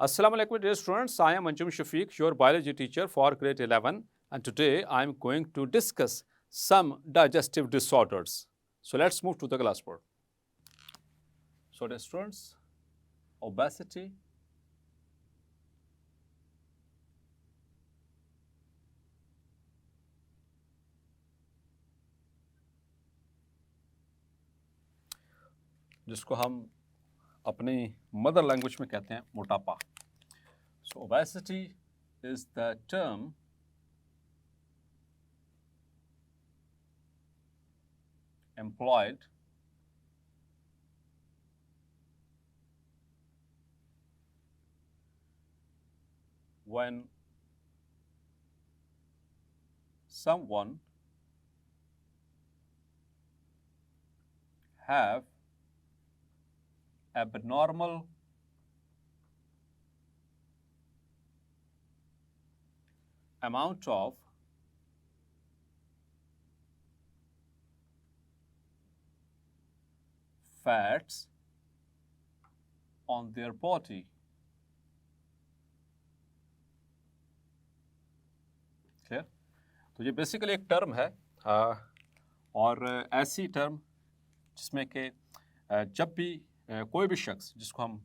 Assalamu alaikum dear students, I am Anjum Shafiq, your biology teacher for grade 11, and today I am going to discuss some digestive disorders. So let's move to the class board. So dear students, obesity, जिसको हम अपनी mother language में कहते हैं मोटापा. So obesity is the term employed when someone have abnormal amount of fats on their body. Clear? तो ये basically एक टर्म है और ऐसी टर्म जिसमें कि जब भी कोई भी शख्स जिसको हम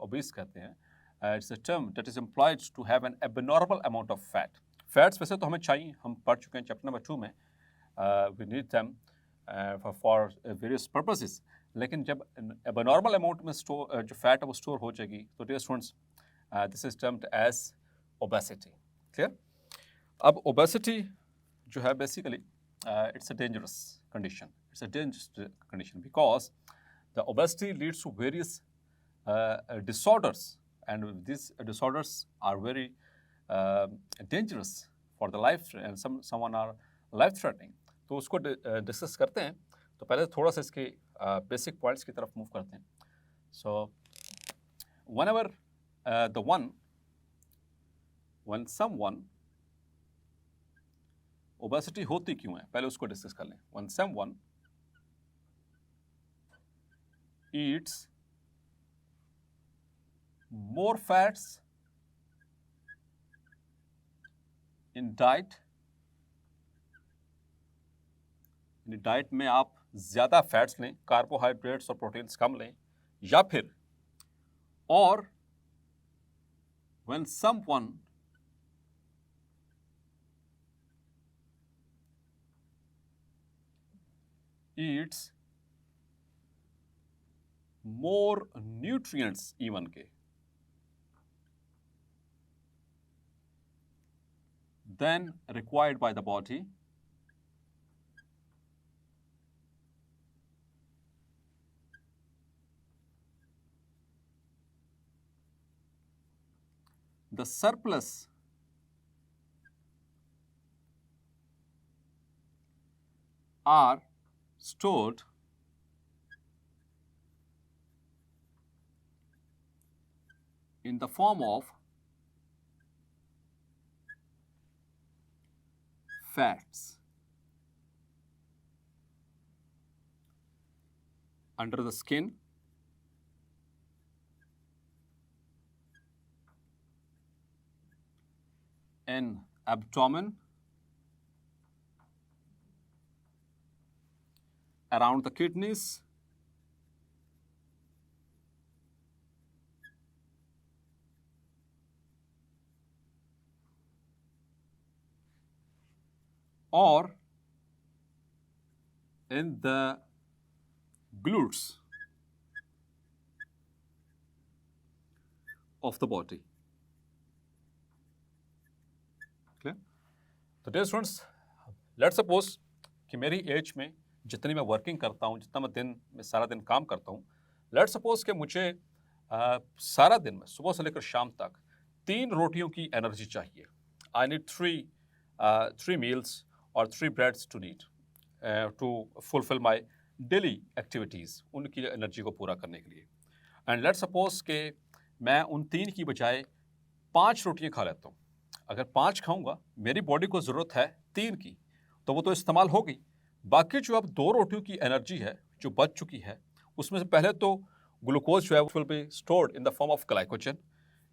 ओबीस कहते हैं, it's a term that is employed to have an abnormal amount of fat. Fats वैसे तो हमें चाहिए, हम पढ़ चुके हैं चैप्टर नंबर 2 में, we need them for various purposes. लेकिन जब एबनॉर्मल अमाउंट में स्टोर जो फैट है वो स्टोर हो जाएगी, तो dear students this is termed as obesity. Clear? अब ओबेसिटी जो है basically it's a dangerous condition. It's a dangerous condition because the obesity leads to various disorders, and these disorders are very dangerous for the life, and someone are life-threatening. तो उसको discuss करते हैं. तो पहले थोड़ा सा इसके बेसिक पॉइंट्स की तरफ मूव करते हैं. So whenever when someone obesity होती क्यों है, पहले उसको डिस्कस कर लें. When someone eats more fats in diet, diet में आप ज़्यादा फैट्स लें, कार्बोहाइड्रेट्स और प्रोटीन्स कम लें, या फिर और when someone eats more nutrients even के than required by the body, the surplus are stored in the form of fats under the skin, in abdomen, around the kidneys, or in the glutes of the body. Clear? तो dear students, let's suppose कि मेरी as में जितनी मैं working करता हूँ, जितना मैं दिन में सारा दिन काम करता हूँ, लेट्स सपोज कि मुझे सारा दिन में सुबह से लेकर शाम तक 3 रोटियों की एनर्जी चाहिए. आई नीड 3 मील्स और 3 breads to need to fulfil my daily activities, उनकी एनर्जी को पूरा करने के लिए. एंड लेट्स सपोज कि मैं उन 3 की बजाय 5 रोटियाँ खा लेता हूँ. अगर 5 खाऊंगा, मेरी बॉडी को ज़रूरत है 3 की, तो वो तो इस्तेमाल होगी. बाकी जो अब 2 रोटियों की एनर्जी है जो बच चुकी है, उसमें से पहले तो ग्लूकोज जो है will be stored in the form of glycogen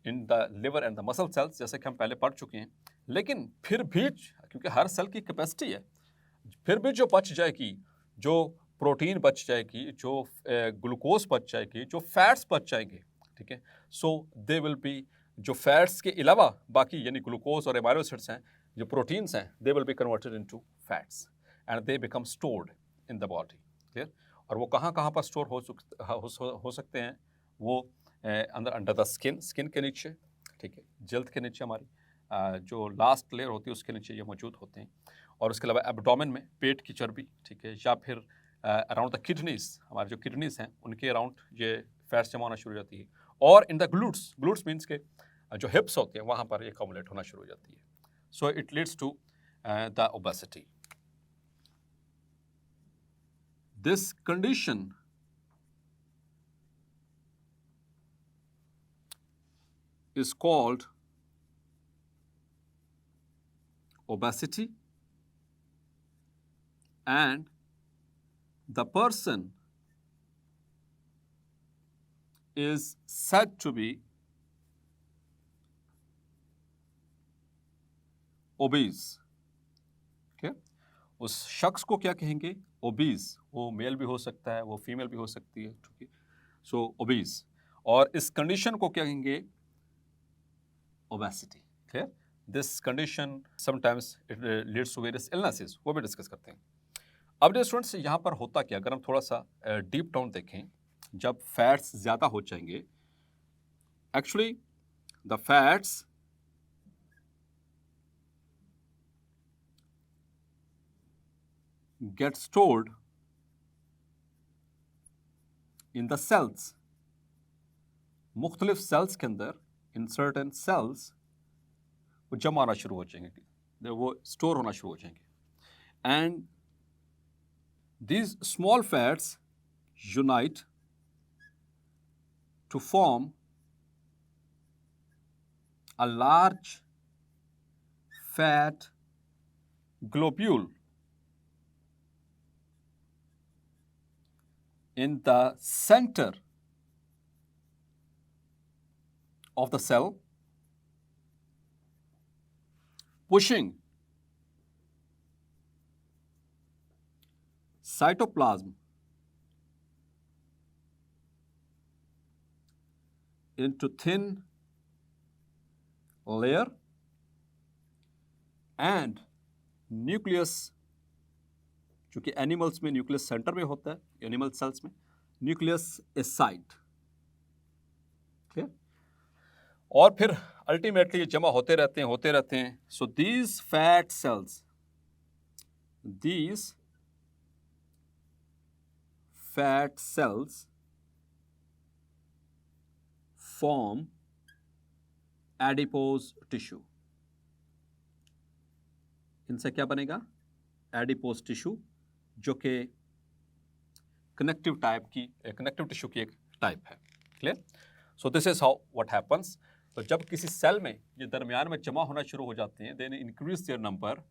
in the liver and the muscle cells, जैसे कि हम पहले पढ़ चुके हैं। लेकिन फिर भी क्योंकि हर सेल की कैपेसिटी है, फिर भी जो बच जाएगी, जो प्रोटीन बच जाएगी, जो ग्लूकोज बच जाएगी, जो फैट्स बच जाएंगे, ठीक है, सो दे विल बी, जो फैट्स के अलावा बाकी यानी ग्लूकोज और एमाइनो एसिड्स हैं, जो प्रोटीन्स हैं, they will be converted into fats and they become stored in the body. Clear? और वो कहाँ कहाँ पर स्टोर हो सकते हैं? वो अंडर द स्किन के नीचे, ठीक है, जल्द के नीचे, हमारी जो लास्ट लेयर होती है उसके नीचे ये मौजूद होते हैं। और उसके अलावा एब्डोमेन में पेट की चर्बी, ठीक है, या फिर अराउंड द किडनीज, हमारे जो किडनीज हैं उनके अराउंड ये फैट्स जमा होना शुरू हो जाती है। और इन द ग्लूट्स मीन्स के जो हिप्स होते हैं वहाँ पर ये कम्युलेट होना शुरू हो जाती है। So it leads to the obesity. This condition is called obesity, and the person is said to be obese. Okay? उस शख्स को क्या कहेंगे? obese. वो मेल भी हो सकता है, वो फीमेल भी हो सकती है, ठीक है, सो obese. और इस कंडीशन को क्या कहेंगे? obesity. Clear? This condition sometimes it leads to various illnesses, वो भी डिस्कस करते हैं। अब डियर स्टूडेंट्स, यहाँ पर होता क्या, अगर हम थोड़ा सा डीप डाउन देखें, जब फैट्स ज़्यादा हो जाएंगे, actually the fats get stored in the cells, मुख्तलिफ सेल्स के अंदर, इन सर्टेन सेल्स वो जमा होना शुरू हो जाएंगे, वो स्टोर होना शुरू हो जाएंगे। And these small fats unite to form a large fat globule in the center of the cell, pushing cytoplasm into thin layer and nucleus, चूंकि एनिमल्स में न्यूक्लियस सेंटर में होता है, एनिमल सेल्स में न्यूक्लियस एसाइट। क्लियर? और फिर ultimately ये जमा होते रहते हैं। So these fat cells, these fat cells form adipose tissue. इनसे क्या बनेगा? एडिपोज टिश्यू, जो कि कनेक्टिव टिश्यू की एक टाइप है। Clear? So this is how what happens. तो जब किसी सेल में ये दरमियान में जमा होना शुरू हो जाते हैं, देन इंक्रीज देयर नंबर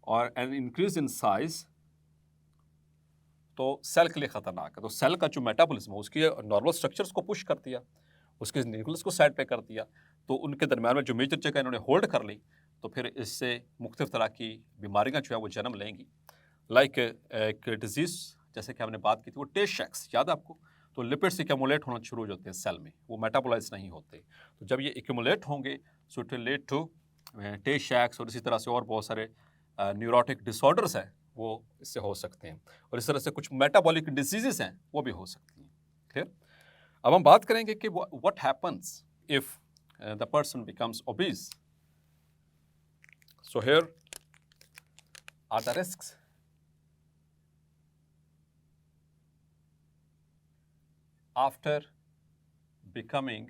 और एन इंक्रीज इन साइज, तो सेल के लिए खतरनाक है। तो सेल का जो मेटाबॉलिज्म है उसकी नॉर्मल स्ट्रक्चर्स को पुश कर दिया, उसके न्यूक्लियस को साइड पे कर दिया, तो उनके दरमियान में जो मेजर जगह इन्होंने होल्ड कर ली, तो फिर इससे मुख्तलिफ तरह की बीमारियां जो है वो जन्म लेंगी। लाइक एक डिजीज़ जैसे कि हमने बात की थी, वो टे शैक्स, याद है आपको? तो लिपिड्स एक्यूमुलेट होना शुरू हो जाते हैं सेल में, वो मेटाबोलाइज नहीं होते। तो जब ये एक्यूमुलेट होंगे, so it will lead to Tay शैक्स, और इसी तरह से और बहुत सारे न्यूरोटिक डिसऑर्डर्स हैं वो इससे हो सकते हैं, और इस तरह से कुछ मेटाबॉलिक डिजीजेस हैं वो भी हो सकती हैं। क्लियर? अब हम बात करेंगे कि what happens if the person becomes obese. So here are the risks. After becoming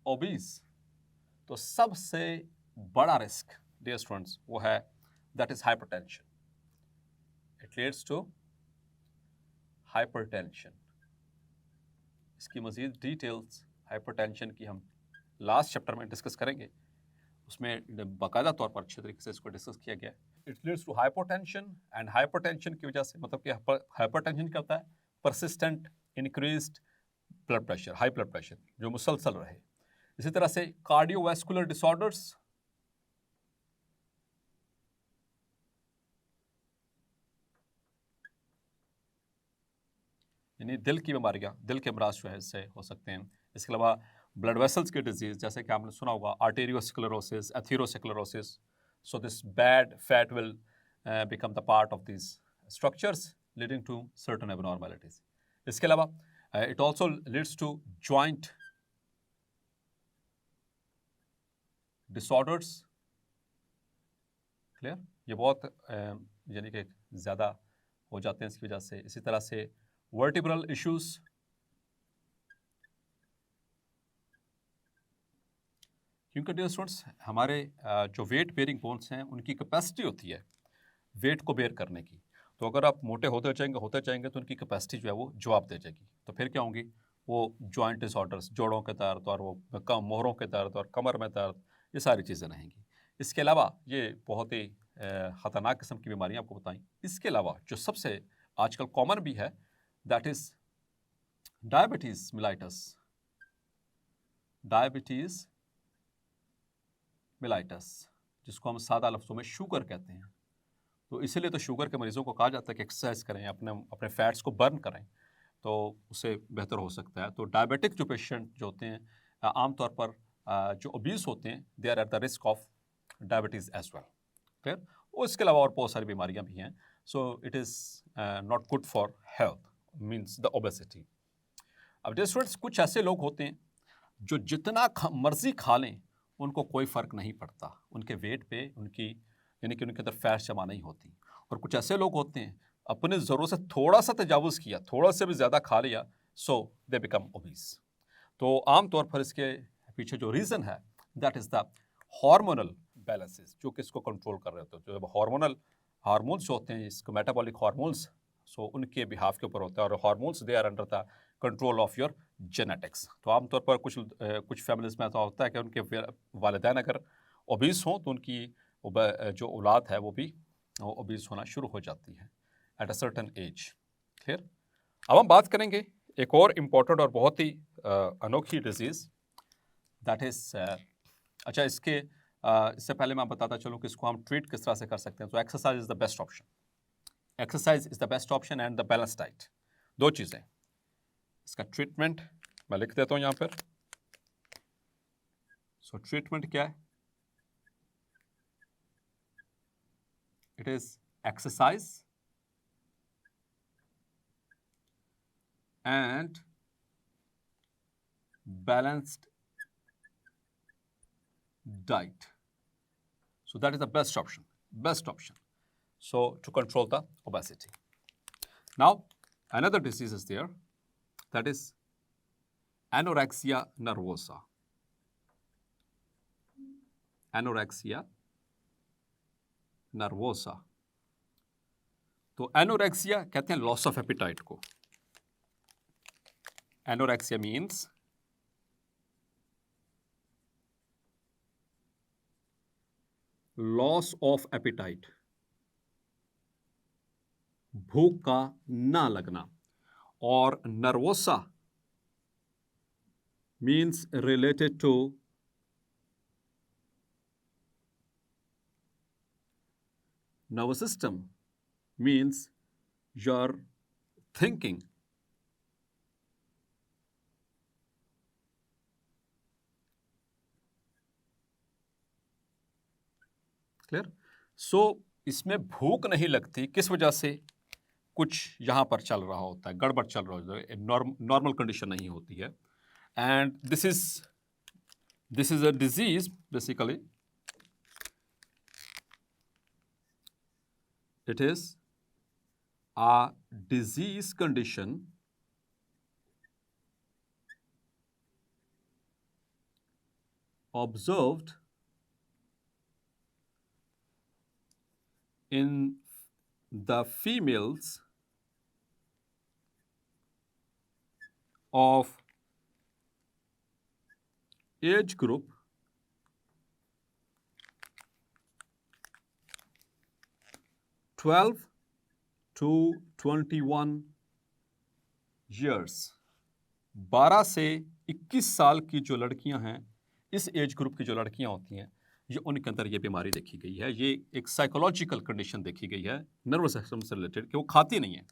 obese, तो सबसे बड़ा रिस्क डियर स्टूडेंट्स वो है, that is hypertension. It leads to hypertension. इसकी मज़ीद डिटेल्स हाइपरटेंशन की हम लास्ट चैप्टर में डिस्कस करेंगे, उसमें बाकायदा तौर पर अच्छे तरीके से इसको डिस्कस किया गया है। It leads to hypotension, and hypertension की वजह से मतलब कि हाइपरटेंशन क्या होता है? persistent increased blood pressure, high blood pressure, जो मुसलसल रहे। इसी तरह से cardiovascular disorders, यानी दिल की बीमारियां, दिल के अमराज जो है इससे हो सकते हैं। इसके अलावा ब्लड वेसल्स की डिजीज, जैसे कि आपने सुना होगा arteriosclerosis, atherosclerosis. So this bad fat will become the part of this structures leading to certain abnormalities. इसके अलावा it also leads to joint disorders. Clear, ये बहुत यानी कि ज़्यादा हो जाते हैं इसकी वजह से। इसी तरह से वर्टिब्रल इश्यूज, क्योंकि डियर स्टूडेंट्स हमारे जो वेट बेयरिंग बोन्स हैं उनकी कैपेसिटी होती है वेट को बेयर करने की। तो अगर आप मोटे होते जाएंगे तो उनकी कैपेसिटी जो है वो जवाब दे जाएगी। तो फिर क्या होंगी, वो जॉइंट डिसऑर्डर्स, जोड़ों के दर्द और वो मोहरों के दर्द और कमर में दर्द, ये सारी चीज़ें रहेंगी। इसके अलावा ये बहुत ही ख़तरनाक किस्म की बीमारियाँ आपको बताई। इसके अलावा जो सबसे आजकल कॉमन भी है, that is diabetes mellitus. Diabetes mellitus, जिसको हम सादा लफ्ज़ों में शुगर कहते हैं। तो इसीलिए तो शुगर के मरीज़ों को कहा जाता है कि एक्सरसाइज करें, अपने फैट्स को बर्न करें, तो उससे बेहतर हो सकता है। तो डायबिटिक जो पेशेंट जो होते हैं आमतौर पर जो ओबीस होते हैं, they are at the risk of diabetes as well. Clear. और इसके अलावा और बहुत सारी बीमारियां भी हैं। So it is not good for health, means the obesity. अब डियर स्टूडेंट्स, कुछ ऐसे लोग होते हैं जो जितना मर्जी खा लें उनको कोई फ़र्क नहीं पड़ता, उनके वेट पे उनकी यानी कि उनके अंदर फैट जमा नहीं होती। और कुछ ऐसे लोग होते हैं अपने ज़रूरत से थोड़ा सा तजावुज़ किया, थोड़ा से भी ज़्यादा खा लिया, सो दे बिकम ओबीस। तो आम तौर पर इसके पीछे जो रीज़न है, that is the hormonal balances, जो कि इसको कंट्रोल कर रहे होते हैं। जो हार्मोनल हार्मोन्स होते हैं, इसको मेटाबॉलिक हार्मोन्स, सो उनके बिहाफ के ऊपर होता है। और hormones they are under the control of your genetics. तो आमतौर पर कुछ फैमिलीज में ऐसा होता है कि उनके वालिदैन अगर ओबीस हों तो उनकी जो औलाद है वो भी ओबीस होना शुरू हो जाती है at a certain age. Clear. अब हम बात करेंगे एक और इम्पोर्टेंट और बहुत ही अनोखी डिजीज़, दैट इज़ अच्छा इससे पहले मैं बताता चलूँ कि इसको हम ट्रीट किस तरह से कर सकते हैं। तो exercise is the best option. Exercise is the best option and the balance diet, दो चीज़ें। इसका ट्रीटमेंट मैं लिख देता हूँ यहाँ पर। सो ट्रीटमेंट क्या है? It is exercise and balanced diet. So that is the best option, so to control the obesity. Now another disease is there, that is anorexia nervosa. Anorexia nervosa, तो एनोरेक्सिया कहते हैं लॉस ऑफ एपिटाइट को। Anorexia means loss of appetite, भूख का ना लगना। और nervosa means related to nervous system, means your thinking. Clear. So इसमें भूख नहीं लगती, किस वजह से? कुछ यहाँ पर चल रहा होता है, गड़बड़ चल रहा होता है, नॉर्मल कंडीशन नहीं होती है। And this is a disease, basically it is a disease condition observed in the females of age group 12 to 21 years, 12 से 21 साल की जो लड़कियां हैं, इस एज ग्रुप की जो लड़कियां होती हैं, ये उनके अंदर ये बीमारी देखी गई है। ये एक साइकोलॉजिकल कंडीशन देखी गई है नर्वस सिस्टम से रिलेटेड, कि वो खाती नहीं है।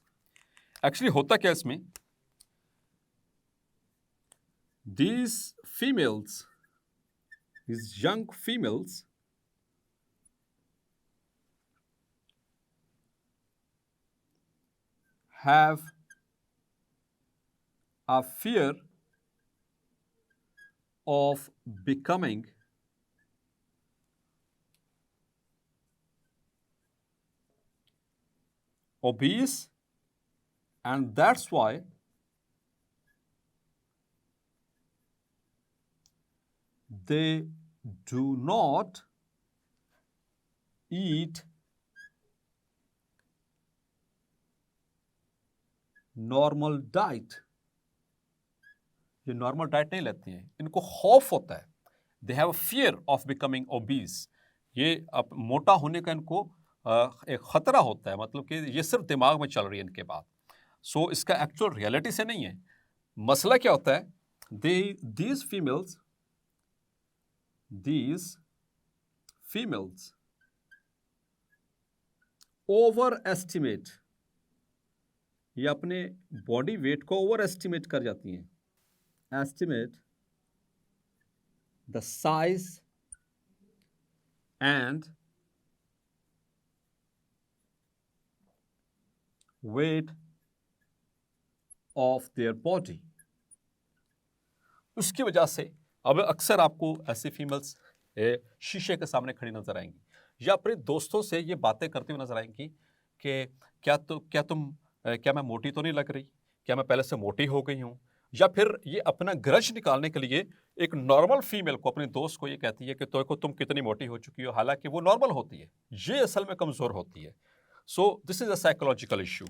एक्चुअली होता क्या इसमें, these females, these young females have a fear of becoming obese, and that's why they do not eat normal diet. ये नॉर्मल डाइट नहीं लेती हैं, इनको खौफ होता है। They have fear of becoming obese. ये अब मोटा होने का इनको एक खतरा होता है, मतलब कि ये सिर्फ दिमाग में चल रही है इनके बात। सो इसका एक्चुअल रियलिटी से नहीं है। मसला क्या होता है, दीज फीमेल्स ओवर एस्टिमेट, ये अपने बॉडी वेट को ओवर एस्टिमेट कर जाती हैं। Estimate the size and weight of their body. उसकी वजह से अब अक्सर आपको ऐसी फीमेल्स शीशे के सामने खड़ी नजर आएंगी या अपने दोस्तों से ये बातें करती हुई नजर आएंगी कि क्या मैं मोटी तो नहीं लग रही, क्या मैं पहले से मोटी हो गई हूँ। या फिर ये अपना ग्रज निकालने के लिए एक नॉर्मल फीमेल को, अपने दोस्त को ये कहती है कि तो तुम कितनी मोटी हो चुकी हो, हालांकि वो नॉर्मल होती है, ये असल में कमज़ोर होती है। So this is a psychological issue.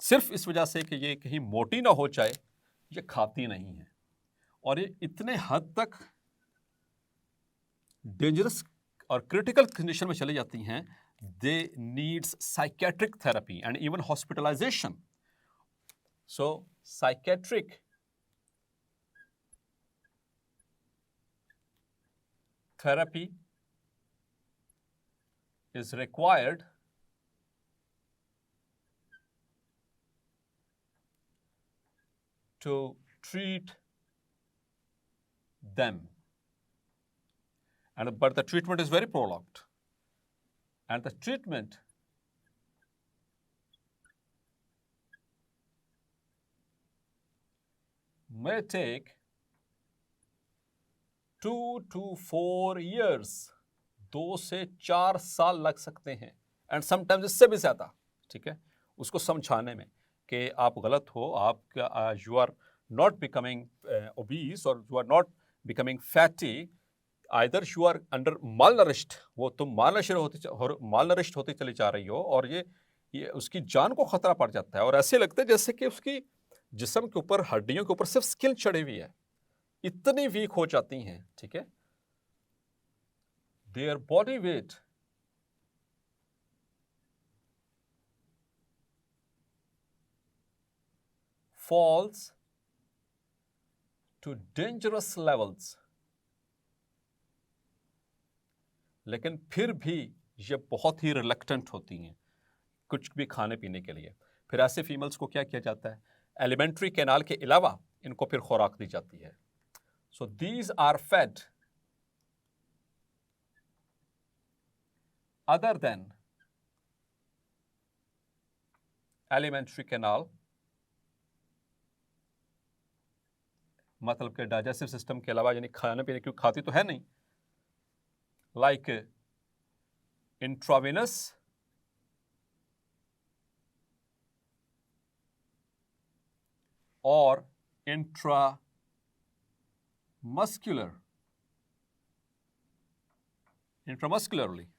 सिर्फ इस वजह से कि ये कहीं मोटी ना हो जाए, ये खाती नहीं है। और ये इतने हद तक डेंजरस और क्रिटिकल कंडीशन में चली जाती हैं, they needs psychiatric therapy and even hospitalisation. So psychiatric therapy is required to treat them, but the treatment is very prolonged, and the treatment may take 2 to 4 years, 2 से 4 साल लग सकते हैं, एंड समटाइम्स इससे भी ज़्यादा। ठीक है, उसको समझाने में कि आप गलत हो, आप you are not becoming obese और you are not becoming fatty, either you are under malnourished, वो तुम मालनरिश्ड होती चली जा रही हो, और ये उसकी जान को खतरा पड़ जाता है। और ऐसे लगता है जैसे कि उसकी जिस्म के ऊपर, हड्डियों के ऊपर सिर्फ स्किन चढ़ी हुई है, इतनी वीक हो जाती हैं। ठीक है, their body weight falls to dangerous levels, लेकिन फिर भी ये बहुत ही रिलक्टेंट होती हैं कुछ भी खाने पीने के लिए। फिर ऐसे फीमेल्स को क्या किया जाता है, एलिमेंट्री कैनाल के अलावा इनको फिर खुराक दी जाती है। So these are fed other than alimentary canal, मतलब कि डाइजेस्टिव सिस्टम के अलावा, यानी खाने पीने क्यों खाती तो है नहीं, लाइक इंट्रावेनस और इंट्रामस्कुलरली।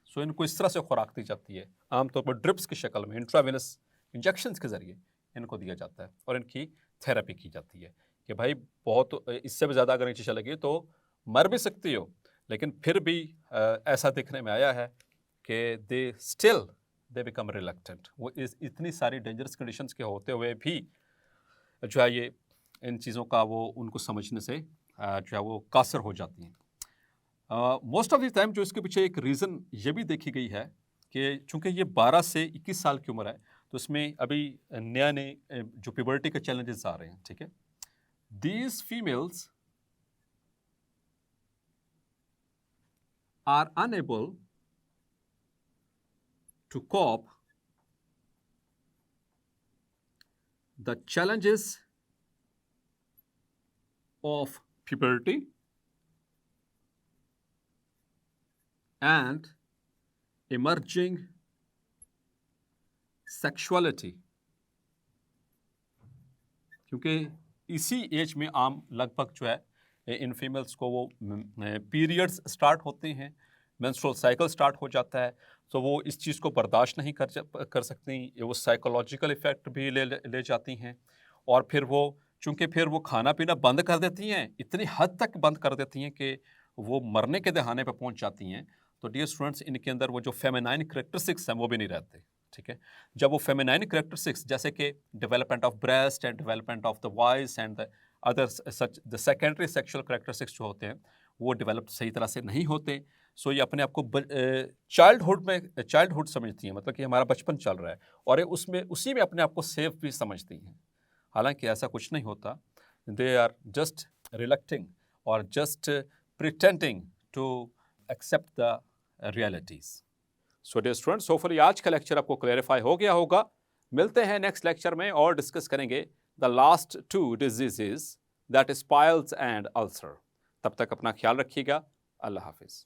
सो इनको इस तरह से खुराक दी जाती है, आमतौर पर ड्रिप्स की शक्ल में, इंट्रावेनस इंजेक्शंस के जरिए इनको दिया जाता है, और इनकी थेरेपी की जाती है कि भाई बहुत इससे भी ज़्यादा अगर नीचे चलेगी तो मर भी सकती हो। लेकिन फिर भी ऐसा देखने में आया है कि दे बिकम रिलक्टेंट। वो इतनी सारी डेंजरस कंडीशंस के होते हुए भी जो है ये इन चीज़ों का वो उनको समझने से जो है वो कासर हो जाती हैं। मोस्ट ऑफ द टाइम जो इसके पीछे एक रीज़न ये भी देखी गई है कि चूंकि ये 12 से 21 साल की उम्र है, तो इसमें अभी नया नए जो प्यूबर्टी के चैलेंजेस आ रहे हैं, ठीक है। These females are unable to cope the challenges of puberty and emerging sexuality, क्योंकि इसी एज में आम लगभग जो है इन फीमेल्स को वो पीरियड्स स्टार्ट होते हैं, मेंस्ट्रुअल साइकिल स्टार्ट हो जाता है, तो वो इस चीज़ को बर्दाश्त नहीं कर सकती, वो साइकोलॉजिकल इफ़ेक्ट भी ले जाती हैं, और फिर वो चूँकि फिर वो खाना पीना बंद कर देती हैं, इतनी हद तक बंद कर देती हैं कि वो मरने के दहाने पे पहुंच जाती हैं। तो डियर स्टूडेंट्स, इनके अंदर वो जो फेमिनाइन करेक्टरिस्टिक्स हैं वो भी नहीं रहते, ठीक है। जब वो फेमिनाइन करेक्टरिस्टिक्स जैसे कि development of breast and development of the voice and the other such the secondary sexual characteristics जो होते हैं वो डेवलप सही तरह से नहीं होते। सो ये अपने आप को चाइल्डहुड समझती हैं, मतलब कि हमारा बचपन चल रहा है, और ये उसमें उसी में अपने आप को सेफ भी समझती हैं, हालांकि ऐसा कुछ नहीं होता। दे आर जस्ट रिलेक्टिंग और just pretending to accept the realities. So dear students, hopefully आज का लेक्चर आपको क्लैरिफाई हो गया होगा। मिलते हैं नेक्स्ट लेक्चर में और डिस्कस करेंगे the last 2 diseases, that is piles and ulcer. तब तक अपना ख्याल रखिएगा। अल्लाह हाफिज़।